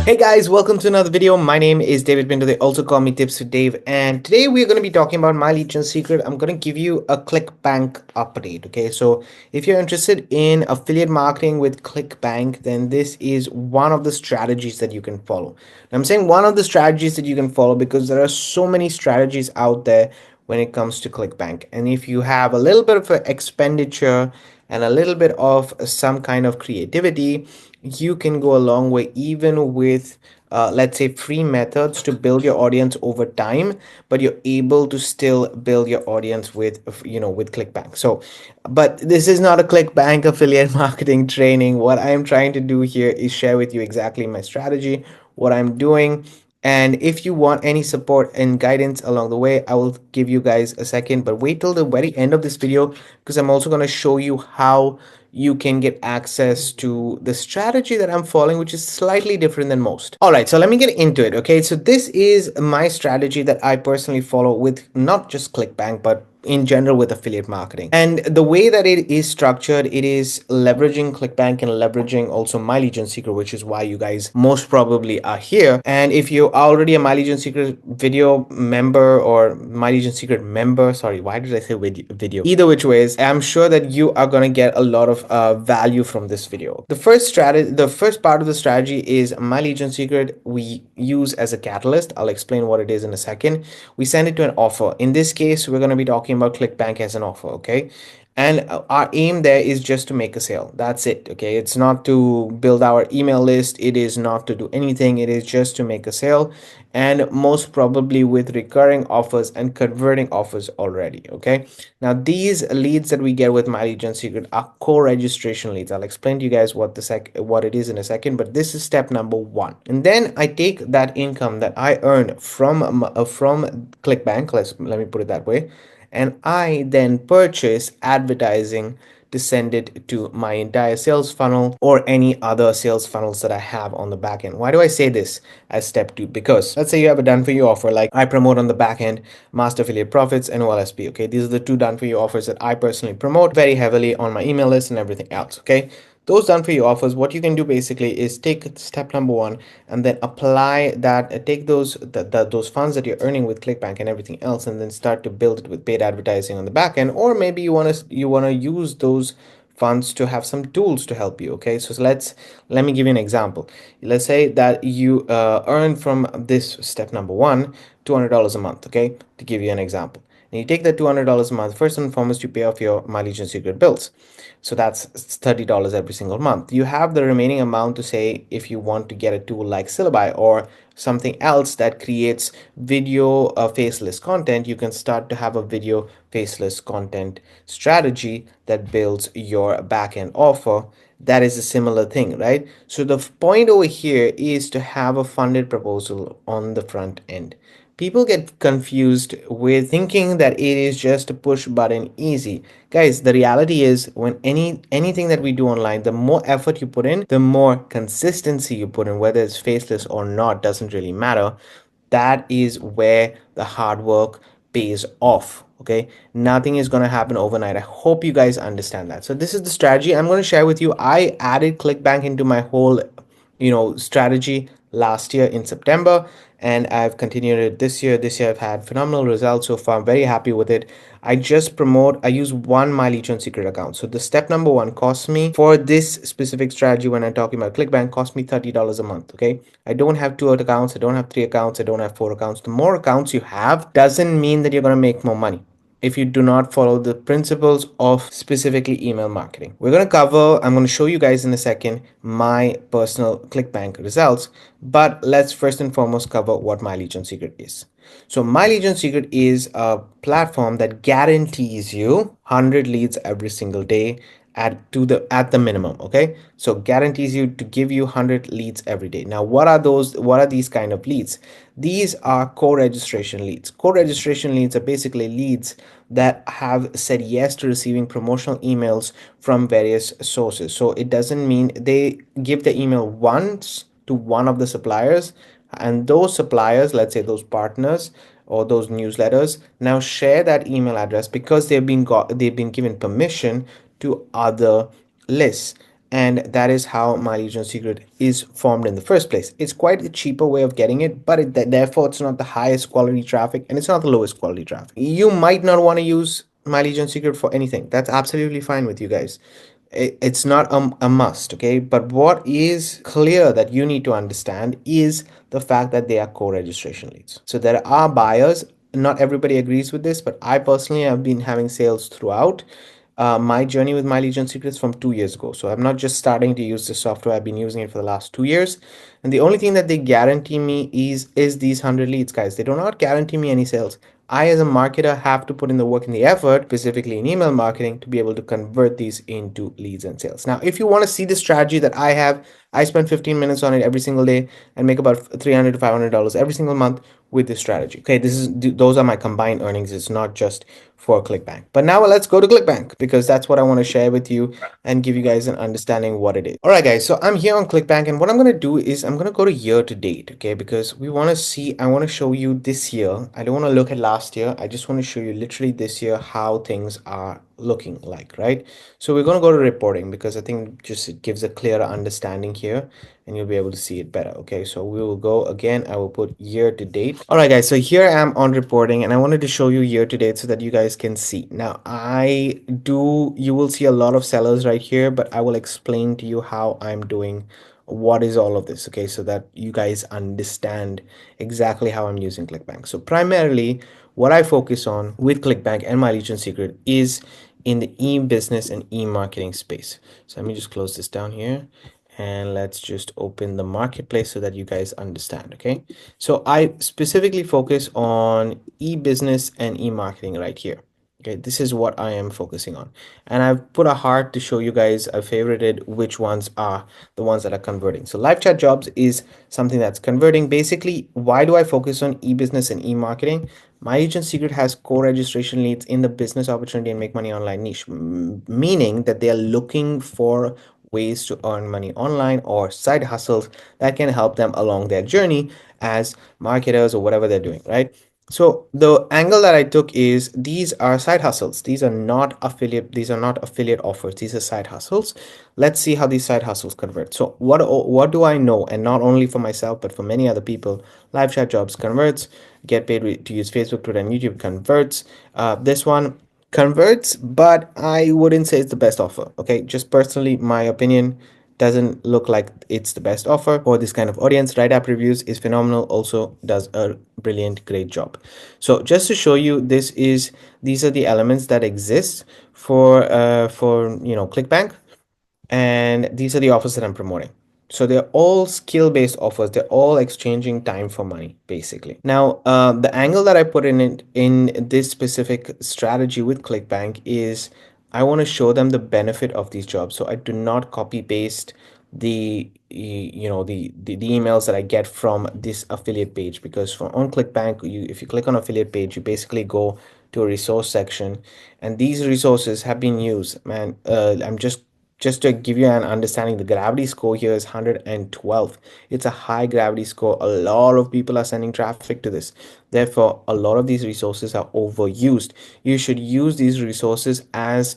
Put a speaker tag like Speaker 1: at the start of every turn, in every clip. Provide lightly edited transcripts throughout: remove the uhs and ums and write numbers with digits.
Speaker 1: Hey guys, welcome to another video. My name is David Binder. They also call me Tips with Dave. And today we're going to be talking about My Legion Secret. I'm going to give you a Clickbank update. Okay, so if you're interested in affiliate marketing with Clickbank, then this is one of the strategies that you can follow. And I'm saying one of the strategies that you can follow because there are so many strategies out there when it comes to Clickbank. And if you have a little bit of an expenditure and a little bit of some kind of creativity, you can go a long way even with let's say free methods to build your audience over time, but you're able to still build your audience with with Clickbank. So but this is not a Clickbank affiliate marketing training. What I am trying to do here is share with you exactly my strategy, what I'm doing. And if you want any support and guidance along the way, I will give you guys a second, but wait till the very end of this video because I'm also going to show you how you can get access to the strategy that I'm following, which is slightly different than most. All right, so let me get into it. Okay, so this is my strategy that I personally follow with not just Clickbank, but in general with affiliate marketing. And the way that it is structured, it is leveraging Clickbank and leveraging also My Legion Secret, which is why you guys most probably are here. And if you're already a My Legion Secret video member or My Legion Secret member, sorry, why did I say video? Either which ways, I'm sure that you are going to get a lot of value from this video. The first part of the strategy is My Legion Secret. We use as a catalyst. I'll explain what it is in a second. We send it to an offer. In this case, we're going to be talking about Clickbank as an offer. Okay, and our aim there is just to make a sale. That's it. Okay, it's not to build our email list, it is not to do anything, it is just to make a sale, and most probably with recurring offers and converting offers already. Okay, now these leads that we get with My Legion Secret are co-registration leads. I'll explain to you guys what it is in a second, but this is step number one. And then I take that income that I earn from Clickbank, let me put it that way, and I then purchase advertising to send it to my entire sales funnel or any other sales funnels that I have on the back end. Why do I say this as step two? Because let's say you have a done for you offer, like I promote on the back end, Master Affiliate Profits and OLSP. Okay, these are the two done for you offers that I personally promote very heavily on my email list and everything else. Okay, those done for you offers, what you can do basically is take step number one and then apply that, take those funds that you're earning with Clickbank and everything else, and then start to build it with paid advertising on the back end. Or maybe you want to use those funds to have some tools to help you. Okay, so let me give you an example. Let's say that you earn from this step number one $200 a month. Okay, to give you an example, and you take that $200 a month. First and foremost, you pay off your My Legion Secret bills. So that's $30 every single month. You have the remaining amount to say if you want to get a tool like Syllabi or something else that creates video faceless content, you can start to have a video faceless content strategy that builds your backend offer. That is a similar thing, right? So the point over here is to have a funded proposal on the front end. People get confused with thinking that it is just a push button easy. Guys, the reality is when anything that we do online, the more effort you put in, the more consistency you put in, whether it's faceless or not, doesn't really matter. That is where the hard work pays off. Okay, nothing is going to happen overnight. I hope you guys understand that. So this is the strategy I'm going to share with you. I added Clickbank into my whole strategy last year in September, and I've continued it this year. This year I've had phenomenal results so far. I'm very happy with it. I use one My Legion Secret account. So the step number one costs me for this specific strategy, when I'm talking about Clickbank, cost me $30 a month. Okay, I don't have two accounts, I don't have three accounts, I don't have four accounts. The more accounts you have doesn't mean that you're going to make more money if you do not follow the principles of specifically email marketing. I'm going to show you guys in a second my personal Clickbank results, but let's first and foremost cover what My Legion Secret is. So My Legion Secret is a platform that guarantees you 100 leads every single day at the minimum. Okay, so guarantees you to give you 100 leads every day. Now what are these kind of leads? These are co-registration leads. Co-registration leads are basically leads that have said yes to receiving promotional emails from various sources. So it doesn't mean they give the email once to one of the suppliers, and those suppliers, let's say those partners or those newsletters, now share that email address because they've been given permission to other lists. And that is how my Legion secret is formed in the first place. It's quite a cheaper way of getting it, but therefore it's not the highest quality traffic and it's not the lowest quality traffic. You might not want to use my Legion secret for anything. That's absolutely fine with you guys. It's not a must, okay? But what is clear that you need to understand is the fact that they are co-registration leads. So there are buyers. Not everybody agrees with this, but I personally have been having sales throughout my journey with My Legion Secrets from 2 years ago. So I'm not just starting to use the software, I've been using it for the last 2 years. And the only thing that they guarantee me is these 100 leads, guys. They do not guarantee me any sales. I, as a marketer, have to put in the work and the effort, specifically in email marketing, to be able to convert these into leads and sales. Now, if you want to see the strategy that I have, I spend 15 minutes on it every single day and make about $300 to $500 every single month with this strategy. Okay, those are my combined earnings. It's not just for Clickbank. But now let's go to Clickbank because that's what I want to share with you and give you guys an understanding what it is. All right, guys. So I'm here on Clickbank, and what I'm going to do is I'm going to go to year to date, okay? Because we want to see, I want to show you this year. I don't want to look at last year. I just want to show you literally this year how things are looking like, right? So we're going to go to reporting because I think just it gives a clearer understanding here and you'll be able to see it better. Okay, so we will go again. I will put year to date. All right, guys, so here I am on reporting and I wanted to show you year to date so that you guys can see. Now you will see a lot of sellers right here, but I will explain to you how I'm doing what is all of this, okay, so that you guys understand exactly how I'm using Clickbank. So primarily what I focus on with Clickbank and My Legion Secret is in the e-business and e-marketing space. So let me just close this down here and let's just open the marketplace so that you guys understand. Okay, so I specifically focus on e-business and e-marketing right here. Okay, this is what I am focusing on, and I've put a heart to show you guys. I favorited which ones are the ones that are converting. So live chat jobs is something that's converting. Basically, why do I focus on e-business and e-marketing? My Agent Secret has co-registration leads in the business opportunity and make money online niche, meaning that they are looking for ways to earn money online or side hustles that can help them along their journey as marketers or whatever they're doing, right? So the angle that I took is these are side hustles. These are not affiliate offers. These are side hustles. Let's see how these side hustles convert. So what do I know? And not only for myself, but for many other people, live chat jobs converts, get paid to use Facebook, Twitter, and YouTube converts. This one converts, but I wouldn't say it's the best offer. Okay, just personally, my opinion doesn't look like it's the best offer for this kind of audience. Right app reviews is phenomenal, also does a brilliant, great job. So just to show you, these are the elements that exist for Clickbank, and these are the offers that I'm promoting. So they're all skill-based offers. They're all exchanging time for money, basically. Now, the angle that I put in it in this specific strategy with Clickbank is I want to show them the benefit of these jobs. So I do not copy paste the emails that I get from this affiliate page, because on Clickbank, if you click on affiliate page, you basically go to a resource section, and these resources have been used. Man, I'm just to give you an understanding, the gravity score here is 112. It's a high gravity score. A lot of people are sending traffic to this. Therefore, a lot of these resources are overused. You should use these resources as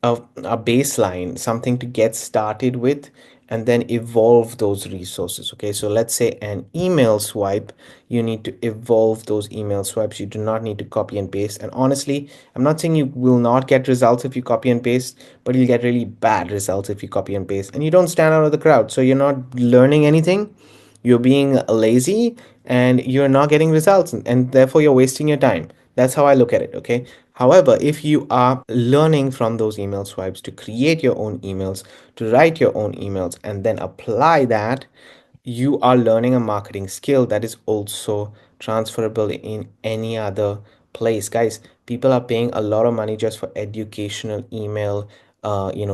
Speaker 1: a baseline, something to get started with, and then evolve those resources. Okay, so let's say an email swipe, you need to evolve those email swipes. You do not need to copy and paste. And honestly, I'm not saying you will not get results if you copy and paste, but you'll get really bad results if you copy and paste and you don't stand out of the crowd. So you're not learning anything, you're being lazy, and you're not getting results, and therefore you're wasting your time. That's how I look at it. Okay, however, if you are learning from those email swipes to create your own emails, to write your own emails, and then apply that, you are learning a marketing skill that is also transferable in any other place. Guys, people are paying a lot of money just for educational email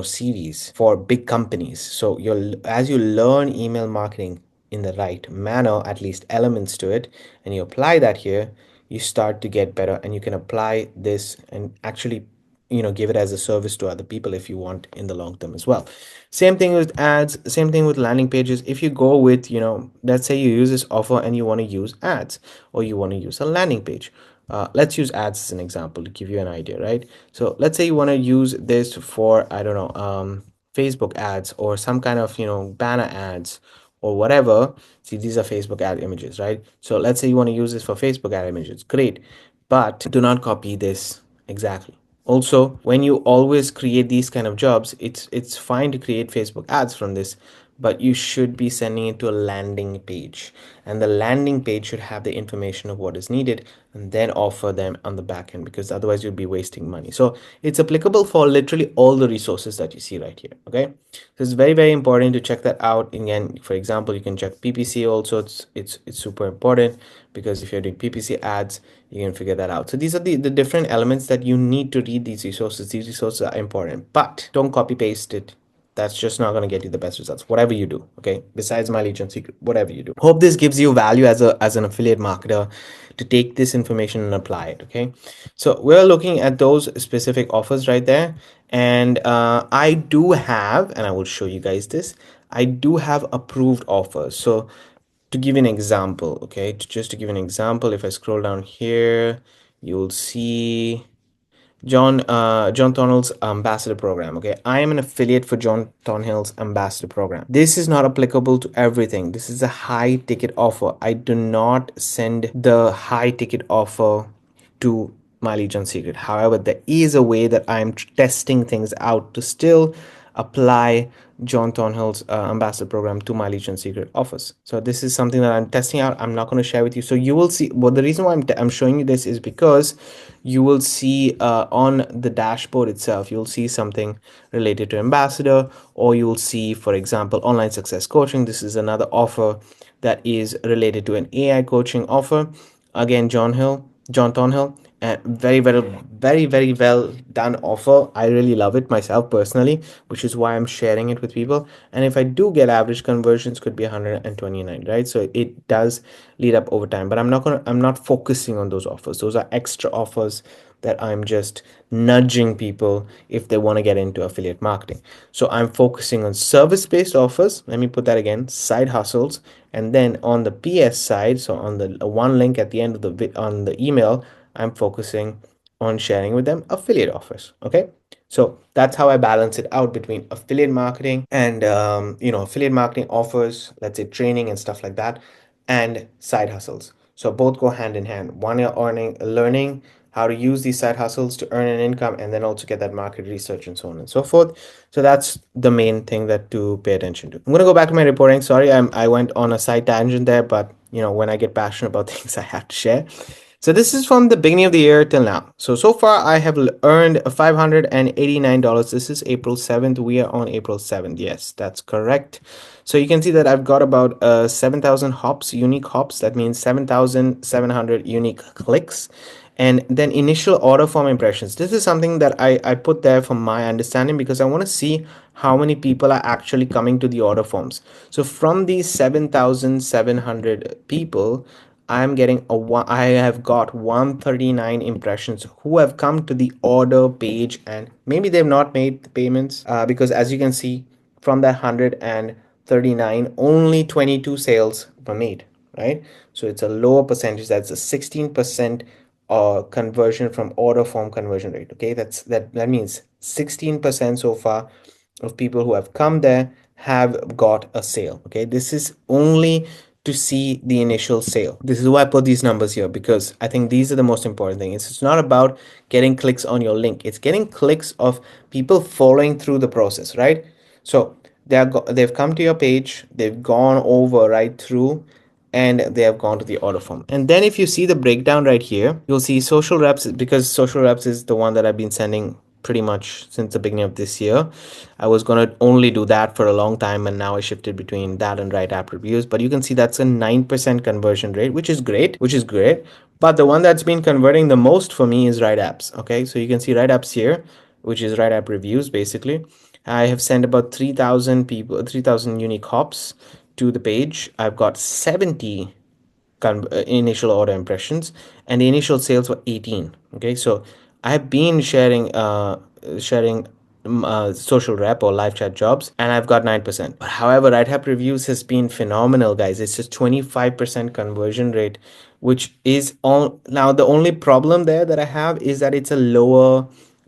Speaker 1: series for big companies. So as you learn email marketing in the right manner, at least elements to it, and you apply that here, you start to get better, and you can apply this and actually give it as a service to other people if you want in the long term as well. Same thing with ads, same thing with landing pages. If you go with, let's say you use this offer and you want to use ads, or you want to use a landing page. Let's use ads as an example to give you an idea, right? So let's say you want to use this for, I don't know, Facebook ads or some kind of, banner ads or whatever. See, these are Facebook ad images, right? So let's say you want to use this for Facebook ad images. Great. But do not copy this exactly. Also, when you always create these kind of jobs, it's fine to create Facebook ads from this, but you should be sending it to a landing page, and the landing page should have the information of what is needed and then offer them on the back end, because otherwise you'll be wasting money. So it's applicable for literally all the resources that you see right here. Okay, so it's very, very important to check that out. Again, for example, you can check PPC also. It's super important, because if you're doing PPC ads, you can figure that out. So these are the different elements that you need to read these resources. These resources are important, but don't copy paste it. That's just not going to get you the best results, whatever you do. Okay, besides my Legion secret, whatever you do. Hope this gives you value as an affiliate marketer to take this information and apply it. Okay, so we're looking at those specific offers right there, and I do have, and I will show you guys this, I do have approved offers. So to give you an example, okay, just to give an example, if I scroll down here, you'll see John Thornhill's ambassador program. Okay, I am an affiliate for John Thornhill's ambassador program. This is not applicable to everything. This is a high ticket offer. I do not send the high ticket offer to my Legion secret. However, there is a way that I'm testing things out to still apply John Thornhill's ambassador program to my Legion secret offers. So this is something that I'm testing out. I'm not going to share with you. So you will see. Well, the reason why I'm showing you this is because you will see on the dashboard itself, you'll see something related to ambassador, or you'll see, for example, online success coaching. This is another offer that is related to an AI coaching offer. Again, John Thornhill, and very well done offer. I really love it myself personally, which is why I'm sharing it with people. And if I do get average conversions, could be 129, right? So it does lead up over time, but I'm not focusing on those offers. Those are extra offers that I'm just nudging people if they want to get into affiliate marketing. So I'm focusing on service-based offers. Let me put that again, side hustles. And then on the PS side, so on the one link at the end of on the email, I'm focusing on sharing with them affiliate offers. Okay, so that's how I balance it out between affiliate marketing and affiliate marketing offers, let's say training and stuff like that, and side hustles. So both go hand in hand. One, you're learning how to use these side hustles to earn an income, and then also get that market research and so on and so forth. So that's the main thing that to pay attention to. I'm going to go back to my reporting. Sorry, I went on a side tangent there, but when I get passionate about things, I have to share. So this is from the beginning of the year till now. So far I have earned $589. This is April 7th. We are on April 7th. Yes, that's correct. So you can see that I've got about 7,000 hops, unique hops. That means 7,700 unique clicks. And then initial order form impressions. This is something that I put there from my understanding, because I want to see how many people are actually coming to the order forms. So from these 7,700 people, I have got 139 impressions who have come to the order page, and maybe they've not made the payments, because as you can see from that 139, only 22 sales were made, right? So it's a lower percentage. That's a 16% conversion from order form conversion rate. Okay, that means 16% so far of people who have come there have got a sale. Okay, this is only to see the initial sale. This is why I put these numbers here, because I think these are the most important thing. It's not about getting clicks on your link. It's getting clicks of people following through the process, right? So they've come to your page, they've gone over right through, and they have gone to the order form. And then if you see the breakdown right here, you'll see social reps, because social reps is the one that I've been sending pretty much since the beginning of this year. I was going to only do that for a long time, and now I shifted between that and WirexApp reviews. But you can see that's a 9% conversion rate, which is great, But the one that's been converting the most for me is WirexApps. Okay, so you can see WirexApps here, which is WirexApp reviews basically. I have sent about 3,000 people, 3,000 unique hops to the page. I've got 70 initial order impressions, and the initial sales were 18. Okay, so I have been sharing social rep or live chat jobs, and I've got 9%. But however, WirexApp reviews has been phenomenal, guys. It's just 25% conversion rate, which is all. Now the only problem there that I have is that it's a lower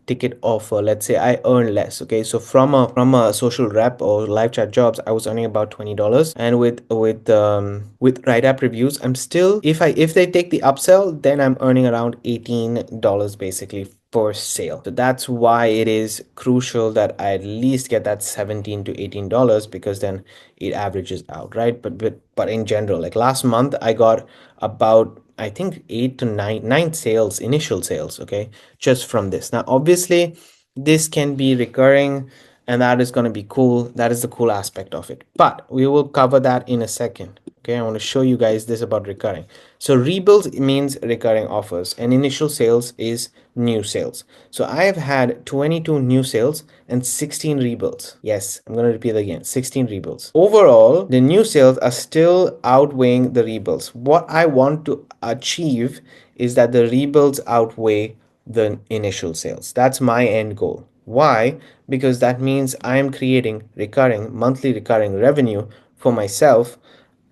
Speaker 1: ticket offer, let's say I earn less. Okay, so from a social rep or live chat jobs, I was earning about $20, and with write app reviews, I'm still, if they take the upsell, then I'm earning around $18 basically per sale. So that's why it is crucial that I at least get that $17 to $18, because then it averages out, right? But in general, like last month I got about, I think, 8 to 9 sales, initial sales, okay, just from this. Now obviously this can be recurring, and that is going to be cool. That is the cool aspect of it, but we will cover that in a second. Okay, I want to show you guys this about recurring. So rebuilds means recurring offers, and initial sales is new sales. So I have had 22 new sales and 16 rebuilds. Yes, I'm going to repeat again, 16 rebuilds. Overall, the new sales are still outweighing the rebuilds. What I want to achieve is that the rebuilds outweigh the initial sales. That's my end goal. Why? Because that means I am creating monthly recurring revenue for myself,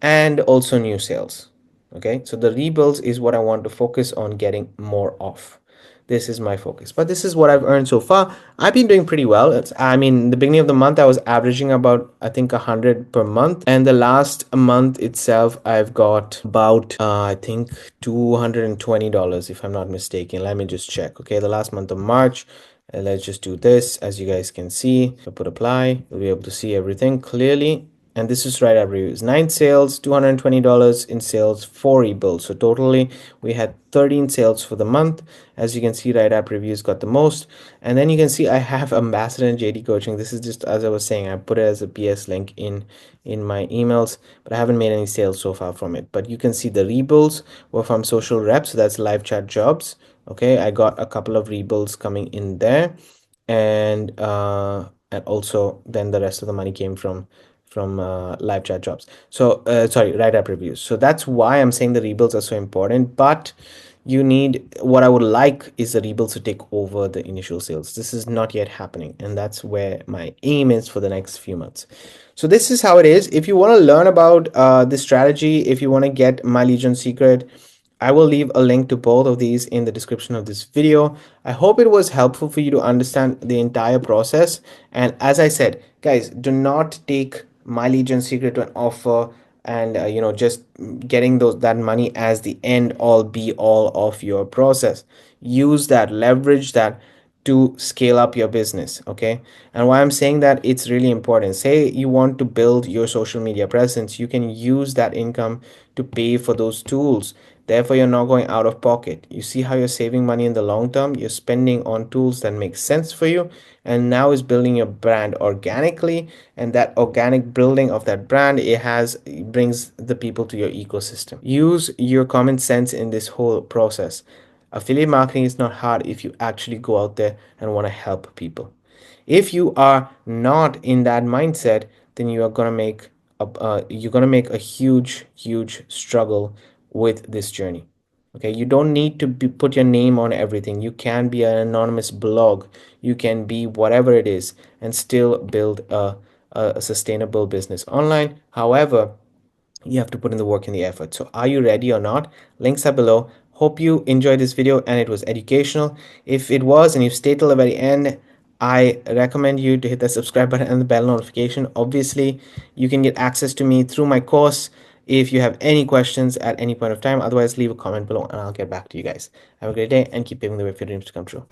Speaker 1: and also new sales. Okay, so the rebuilds is what I want to focus on getting more of. This is my focus, but this is what I've earned so far. I've been doing pretty well. I mean, the beginning of the month I was averaging about, I think, 100 per month, and the last month itself I've got about I think $220, if I'm not mistaken. Let me just check. Okay, the last month of March. Let's just do this. As you guys can see, if I put apply, you'll be able to see everything clearly. And this is right up reviews. 9 sales, $220 in sales, 4 rebuilds. So totally we had 13 sales for the month. As you can see, right app reviews got the most. And then you can see I have Ambassador and JD coaching. This is just, as I was saying, I put it as a PS link in my emails, but I haven't made any sales so far from it. But you can see the rebuilds were from social reps. So that's live chat jobs. Okay, I got a couple of rebuilds coming in there, and also then the rest of the money came from live chat jobs. So sorry, write app reviews. So that's why I'm saying the rebuilds are so important. But you need, what I would like is the rebuilds to take over the initial sales. This is not yet happening, and that's where my aim is for the next few months. So this is how it is. If you want to learn about this strategy, if you want to get My Legion Secret, I will leave a link to both of these in the description of this video. I hope it was helpful for you to understand the entire process. And as I said, guys, do not take My Legion Secret to an offer and just getting that money as the end all be all of your process. Use that, leverage that to scale up your business. Okay, and why I'm saying that, it's really important. Say you want to build your social media presence, you can use that income to pay for those tools. Therefore, you're not going out of pocket. You see how you're saving money in the long term. You're spending on tools that make sense for you, and now is building your brand organically. And that organic building of that brand, it brings the people to your ecosystem. Use your common sense in this whole process. Affiliate marketing is not hard if you actually go out there and want to help people. If you are not in that mindset, then you're gonna make a huge struggle with this journey. Okay, you don't need to put your name on everything. You can be an anonymous blog. You can be whatever it is and still build a sustainable business online. However, you have to put in the work and the effort. So are you ready or not? Links are below. Hope you enjoyed this video and it was educational. If it was and you've stayed till the very end, I recommend you to hit the subscribe button and the bell notification. Obviously, you can get access to me through my course if you have any questions at any point of time. Otherwise, leave a comment below and I'll get back to you guys. Have a great day and keep paving the way for your dreams to come true.